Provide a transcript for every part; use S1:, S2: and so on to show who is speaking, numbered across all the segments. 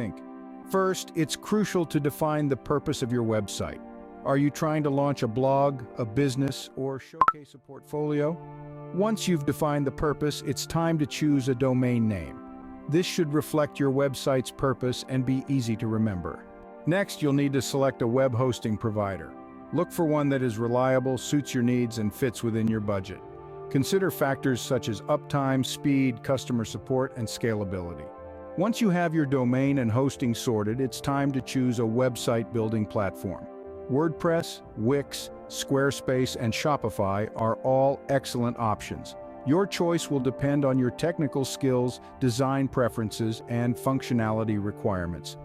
S1: think. First, it's crucial to define the purpose of your website. Are you trying to launch a blog, a business, or showcase a portfolio? Once you've defined the purpose, it's time to choose a domain name. This should reflect your website's purpose and be easy to remember. Next, you'll need to select a web hosting provider. Look for one that is reliable, suits your needs, and fits within your budget. Consider factors such as uptime, speed, customer support, and scalability. Once you have your domain and hosting sorted, it's time to choose a website building platform. WordPress, Wix, Squarespace, and Shopify are all excellent options. Your choice will depend on your technical skills, design preferences, and functionality requirements.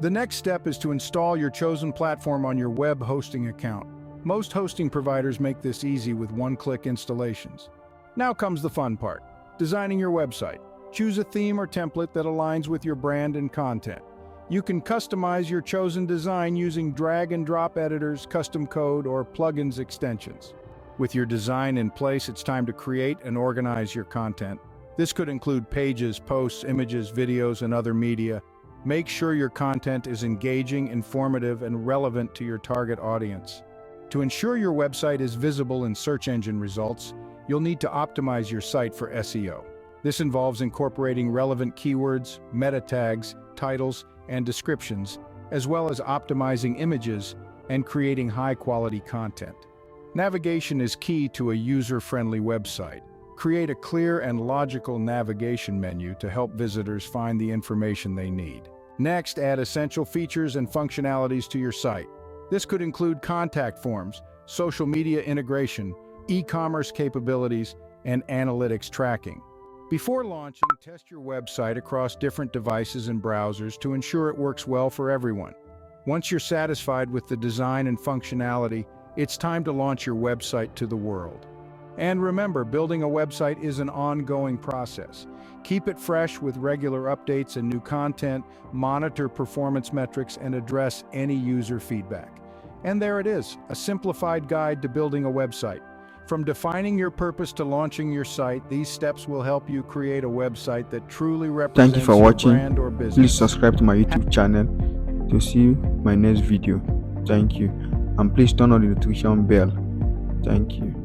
S1: The next step is to install your chosen platform on your web hosting account. Most hosting providers make this easy with one-click installations. Now comes the fun part, designing your website. Choose a theme or template that aligns with your brand and content. You can customize your chosen design using drag-and-drop editors, custom code, or plugins extensions. With your design in place, it's time to create and organize your content. This could include pages, posts, images, videos, and other media. Make sure your content is engaging, informative, and relevant to your target audience. To ensure your website is visible in search engine results, you'll need to optimize your site for SEO. This involves incorporating relevant keywords, meta tags, titles, and descriptions, as well as optimizing images and creating high-quality content. Navigation is key to a user-friendly website. Create a clear and logical navigation menu to help visitors find the information they need. Next, add essential features and functionalities to your site. This could include contact forms, social media integration, e-commerce capabilities, and analytics tracking. Before launching, test your website across different devices and browsers to ensure it works well for everyone. Once you're satisfied with the design and functionality, it's time to launch your website to the world. And remember, building a website is an ongoing process. Keep it fresh with regular updates and new content, monitor performance metrics, and address any user feedback. And there it is, a simplified guide to building a website. From defining your purpose to launching your site, these steps will help you create a website that truly represents
S2: Thank you for
S1: your
S2: watching.
S1: brand or business.
S2: Please subscribe to my YouTube channel to see my next video. Thank you. And please turn on the notification bell. Thank you.